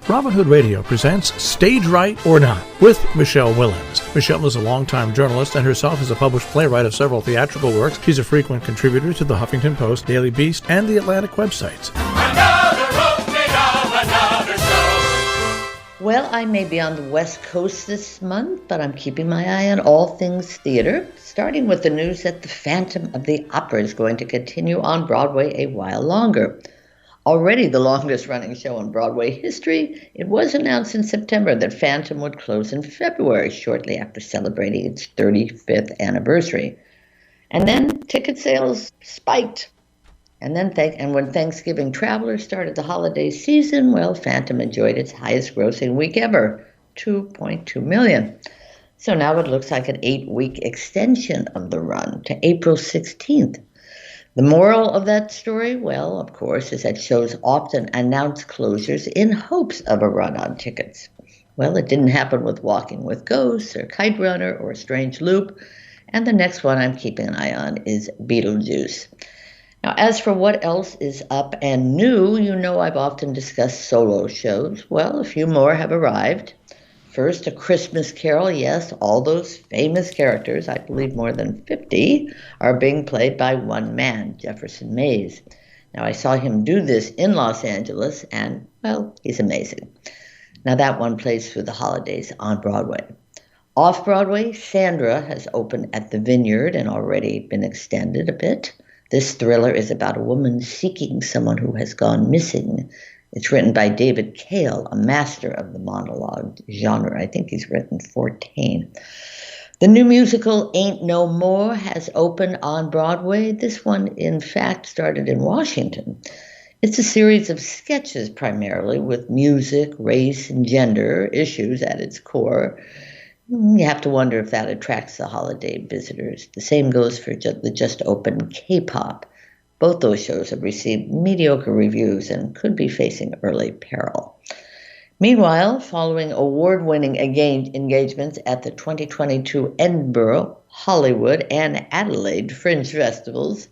Robin Hood Radio presents Stage Right or Not with Michele Willens. Michele is a longtime journalist and herself is a published playwright of several theatrical works. She's a frequent contributor to the Huffington Post, Daily Beast, and the Atlantic websites. Another opening of another show. Well, I may be on the West Coast this month, but I'm keeping my eye on all things theater, starting with the news that The Phantom of the Opera is going to continue on Broadway a while longer. Already the longest-running show in Broadway history, it was announced in September that Phantom would close in February, shortly after celebrating its 35th anniversary. And then ticket sales spiked. And when Thanksgiving travelers started the holiday season, well, Phantom enjoyed its highest-grossing week ever, $2.2 million. So now it looks like an 8-week extension of the run to April 16th. The moral of that story, well, of course, is that shows often announce closures in hopes of a run on tickets. Well, it didn't happen with Walking with Ghosts or Kite Runner or Strange Loop, and the next one I'm keeping an eye on is Beetlejuice. Now, as for what else is up and new, you know I've often discussed solo shows. Well, a few more have arrived. First, A Christmas Carol. Yes, all those famous characters, I believe more than 50, are being played by one man, Jefferson Mays. Now, I saw him do this in Los Angeles, and, well, he's amazing. Now, that one plays through the holidays on Broadway. Off-Broadway, Sandra has opened at the Vineyard and already been extended a bit. This thriller is about a woman seeking someone who has gone missing. It's written by David Cale, a master of the monologue genre. I think he's written 14. The new musical Ain't No More has opened on Broadway. This one, in fact, started in Washington. It's a series of sketches primarily with music, race, and gender issues at its core. You have to wonder if that attracts the holiday visitors. The same goes for the just-opened K-pop. Both those shows have received mediocre reviews and could be facing early peril. Meanwhile, following award-winning engagements at the 2022 Edinburgh, Hollywood, and Adelaide Fringe Festivals,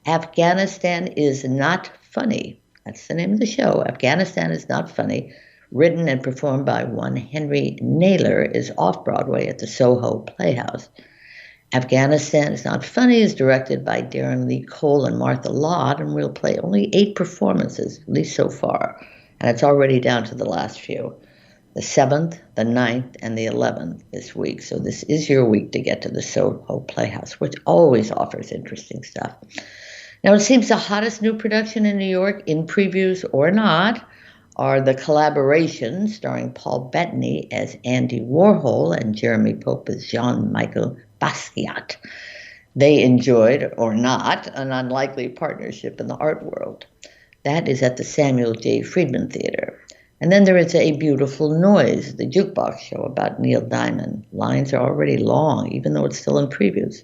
Afghanistan is Not Funny. That's the name of the show. Afghanistan is Not Funny, written and performed by one Henry Naylor, is off-Broadway at the Soho Playhouse. Afghanistan is Not Funny is directed by Darren Lee Cole and Martha Lott and will play only 8 performances, at least so far, and it's already down to the last few. The 7th, the 9th, and the 11th this week, so this is your week to get to the Soho Playhouse, which always offers interesting stuff. Now, it seems the hottest new production in New York, in previews or not, are the collaborations starring Paul Bettany as Andy Warhol and Jeremy Pope as Jean-Michel Basquiat. They enjoyed, or not, an unlikely partnership in the art world. That is at the Samuel J. Friedman Theater. And then there is A Beautiful Noise, the jukebox show about Neil Diamond. Lines are already long, even though it's still in previews.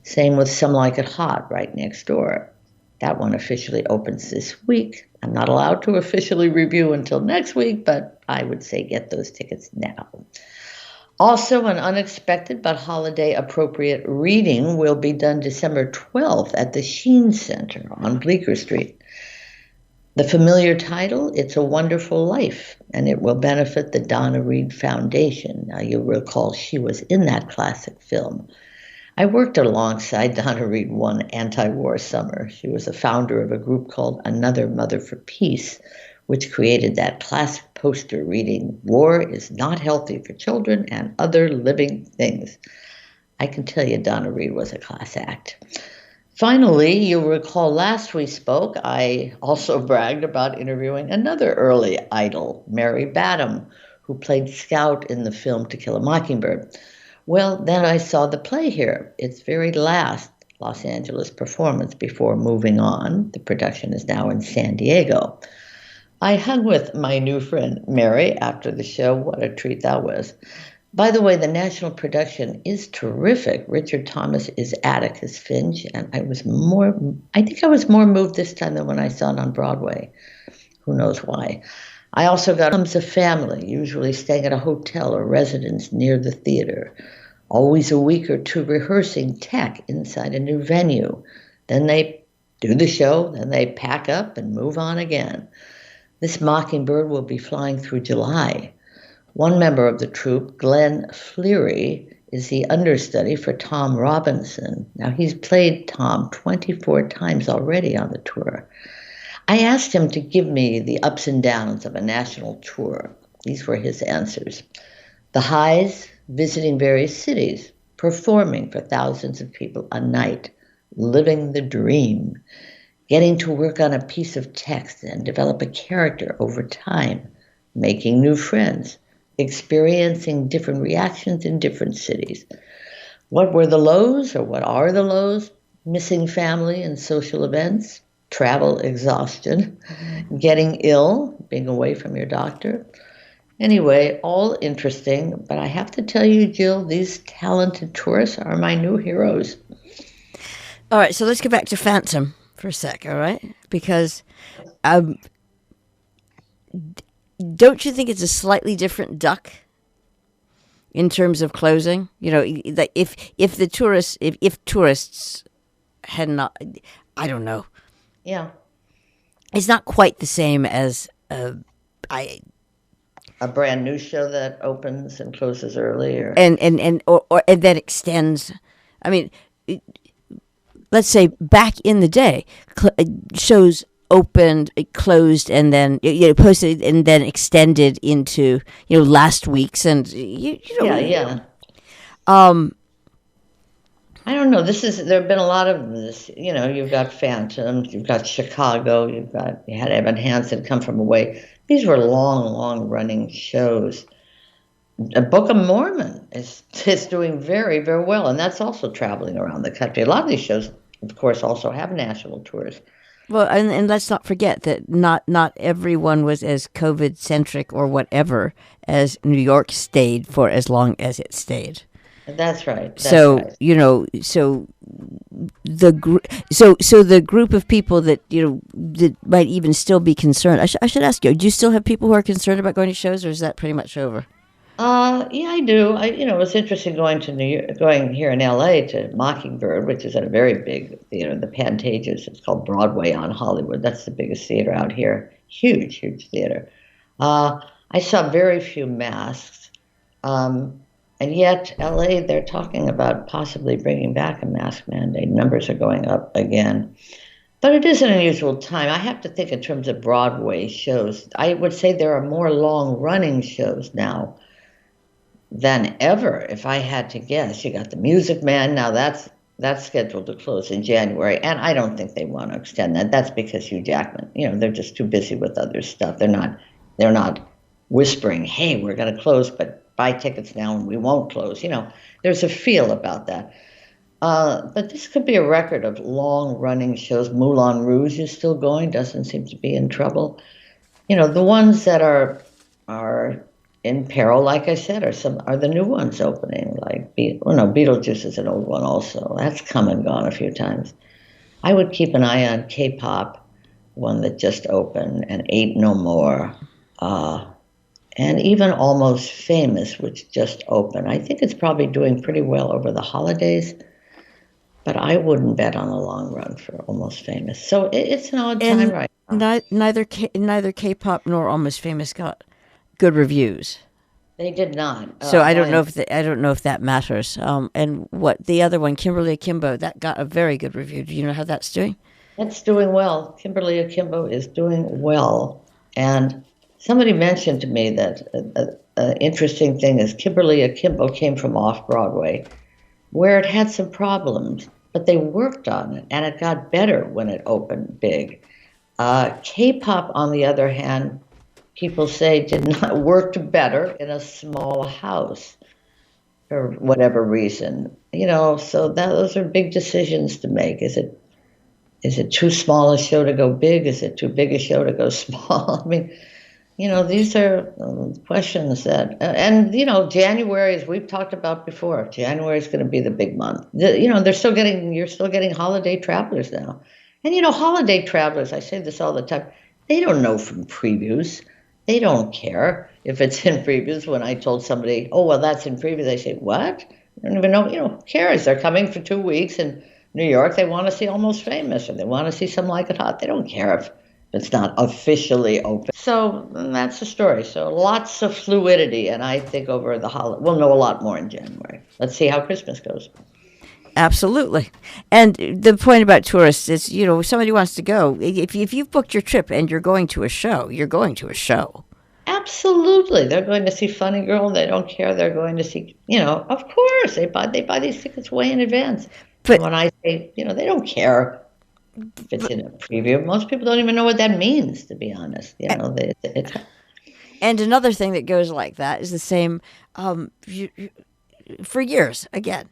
Same with Some Like It Hot, right next door. That one officially opens this week. I'm not allowed to officially review until next week, but I would say get those tickets now. Also, an unexpected but holiday-appropriate reading will be done December 12th at the Sheen Center on Bleecker Street. The familiar title, It's a Wonderful Life, and it will benefit the Donna Reed Foundation. Now, you'll recall she was in that classic film. I worked alongside Donna Reed one anti-war summer. She was the founder of a group called Another Mother for Peace, which created that classic poster reading, War is Not Healthy for Children and Other Living Things. I can tell you Donna Reed was a class act. Finally, you'll recall last we spoke, I also bragged about interviewing another early idol, Mary Badham, who played Scout in the film To Kill a Mockingbird. Well, then I saw the play here, its very last Los Angeles performance before moving on. The production is now in San Diego. I hung with my new friend Mary after the show. What a treat that was. By the way, the national production is terrific. Richard Thomas is Atticus Finch, and I think I was more moved this time than when I saw it on Broadway. Who knows why. I also got a family, usually staying at a hotel or residence near the theater. Always a week or two rehearsing tech inside a new venue. Then they do the show, then they pack up and move on again. This Mockingbird will be flying through July. One member of the troupe, Glenn Fleary, is the understudy for Tom Robinson. Now, he's played Tom 24 times already on the tour. I asked him to give me the ups and downs of a national tour. These were his answers. The highs, visiting various cities, performing for thousands of people a night, living the dream, getting to work on a piece of text and develop a character over time, making new friends, experiencing different reactions in different cities. What were the lows, or what are the lows? Missing family and social events, travel exhaustion, getting ill, being away from your doctor. Anyway, all interesting, but I have to tell you, Jill, these talented tourists are my new heroes. All right, so let's go back to Phantom for a sec, all right? Because don't you think it's a slightly different duck in terms of closing? You know, that if tourists had not, I don't know. Yeah. It's not quite the same as a brand new show that opens and closes early, or and that extends. I mean, let's say back in the day, shows opened, it closed, and then posted and then extended into last week's, and yeah. I don't know. There have been a lot of this. You've got Phantom, you've got Chicago, you had Evan Hansen come from away. These were long running shows. The Book of Mormon is doing very, very well, and that's also traveling around the country. A lot of these shows, of course, also have national tours. Well, and let's not forget that not everyone was as COVID centric or whatever as New York stayed for as long as it stayed. That's right. So the group of people that that might even still be concerned. I should ask you: do you still have people who are concerned about going to shows, or is that pretty much over? Yeah, I do. It was interesting going here in LA to Mockingbird, which is at a very big theater, the Pantages. It's called Broadway on Hollywood. That's the biggest theater out here. Huge theater. I saw very few masks. And yet, LA, they're talking about possibly bringing back a mask mandate. Numbers are going up again. But it is an unusual time. I have to think in terms of Broadway shows. I would say there are more long-running shows now than ever, if I had to guess. You got The Music Man. Now that's scheduled to close in January, and I don't think they want to extend that. That's because Hugh Jackman, they're just too busy with other stuff. They're not whispering, hey, we're going to close, but buy tickets now and we won't close. There's a feel about that. But this could be a record of long-running shows. Moulin Rouge is still going, doesn't seem to be in trouble. The ones that are in peril, like I said, are the new ones opening. Like, Beetlejuice is an old one also. That's come and gone a few times. I would keep an eye on K-pop, one that just opened, and Ain't No More. And even Almost Famous, which just opened. I think it's probably doing pretty well over the holidays, but I wouldn't bet on the long run for Almost Famous. So it's an odd time right now. Neither K-pop nor Almost Famous got good reviews. They did not. So I don't know if that matters. And what the other one, Kimberly Akimbo, that got a very good review. Do you know how that's doing? That's doing well. Kimberly Akimbo is doing well, and somebody mentioned to me that an interesting thing is Kimberly Akimbo came from off-Broadway, where it had some problems, but they worked on it, and it got better when it opened big. K-pop, on the other hand, people say did not work better in a small house for whatever reason. So those are big decisions to make. Is it too small a show to go big? Is it too big a show to go small? I mean, these are questions that, and January, as we've talked about before, January is going to be the big month. You're still getting holiday travelers now. And holiday travelers, I say this all the time, they don't know from previews. They don't care if it's in previews. When I told somebody, oh, well, that's in previews, they say, what? I don't even know, who cares? They're coming for 2 weeks in New York. They want to see Almost Famous, or they want to see Some Like It Hot. They don't care It's not officially open. So that's the story. So lots of fluidity, and I think over the holiday, we'll know a lot more in January. Let's see how Christmas goes. Absolutely. And the point about tourists is, somebody wants to go. If you've booked your trip and you're going to a show, you're going to a show. Absolutely. They're going to see Funny Girl. They don't care. They're going to see, of course, they buy these tickets way in advance. But and when I say, they don't care if it's in a preview. Most people don't even know what that means, to be honest. It's. And another thing that goes like that is the same for years, again.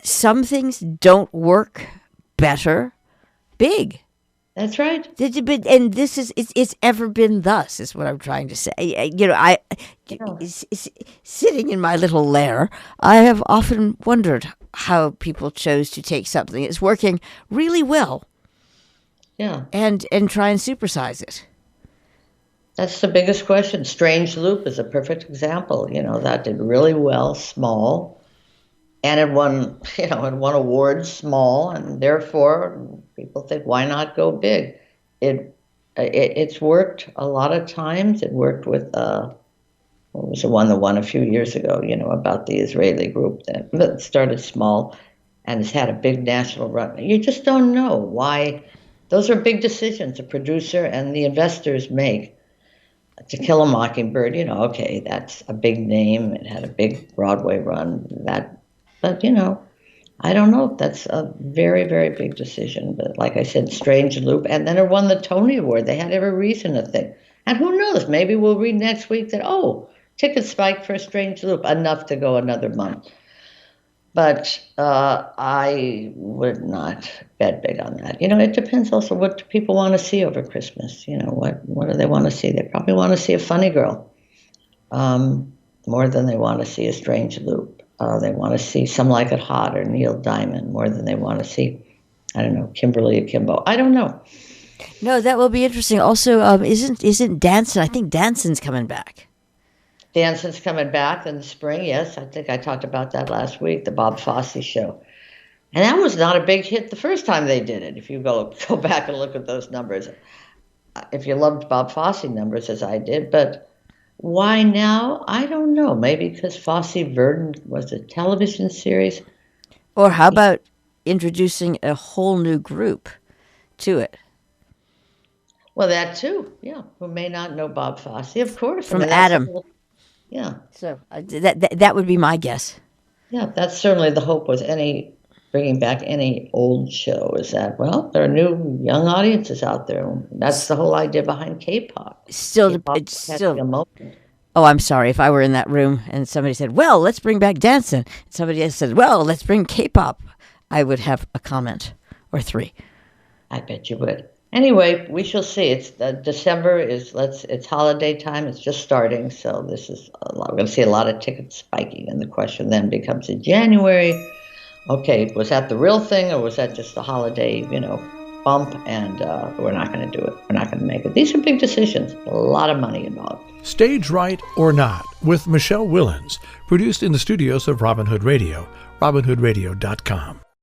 Some things don't work better big. That's right. And it's ever been thus, is what I'm trying to say. Sitting in my little lair, I have often wondered how people chose to take something that's working really well, and try and supersize it. That's the biggest question. Strange Loop is a perfect example. That did really well, small. And it won, it won awards small, and therefore people think, why not go big? It's worked a lot of times. It worked with what was the one that won a few years ago? About the Israeli group that started small and has had a big national run. You just don't know why. Those are big decisions a producer and the investors make. To Kill a Mockingbird, okay, that's a big name. It had a big Broadway run. But, I don't know. That's a very, very big decision. But like I said, Strange Loop. And then it won the Tony Award. They had every reason to think. And who knows? Maybe we'll read next week that, tickets spiked for Strange Loop, enough to go another month. But I would not bet big on that. It depends also what do people want to see over Christmas. What do they want to see? They probably want to see a Funny Girl more than they want to see a Strange Loop. They want to see Some Like It Hot or Neil Diamond more than they want to see, I don't know, Kimberly Akimbo. I don't know. No, that will be interesting. Also, isn't Danson? I think Danson's coming back. Danson's coming back in the spring. Yes, I think I talked about that last week. The Bob Fosse show, and that was not a big hit the first time they did it. If you go back and look at those numbers, if you loved Bob Fosse numbers as I did, but. Why now? I don't know. Maybe because Fosse Verdon was a television series. Or how about introducing a whole new group to it? Well, that too. Yeah. Who may not know Bob Fosse, of course. From Adam. Yeah. So that would be my guess. Yeah, that's certainly the hope with bringing back any old show is that, there are new young audiences out there. That's the whole idea behind K-pop. It's still. Oh, I'm sorry. If I were in that room and somebody said, well, let's bring back dancing. Somebody else said, well, let's bring K-pop. I would have a comment or three. I bet you would. Anyway, we shall see. It's December it's holiday time. It's just starting. So we're going to see a lot of tickets spiking. And the question then becomes in January, okay, was that the real thing or was that just the holiday, bump? And we're not going to do it. We're not going to make it. These are big decisions. A lot of money involved. Stage Right or Not with Michele Willens, produced in the studios of Robin Hood Radio, robinhoodradio.com.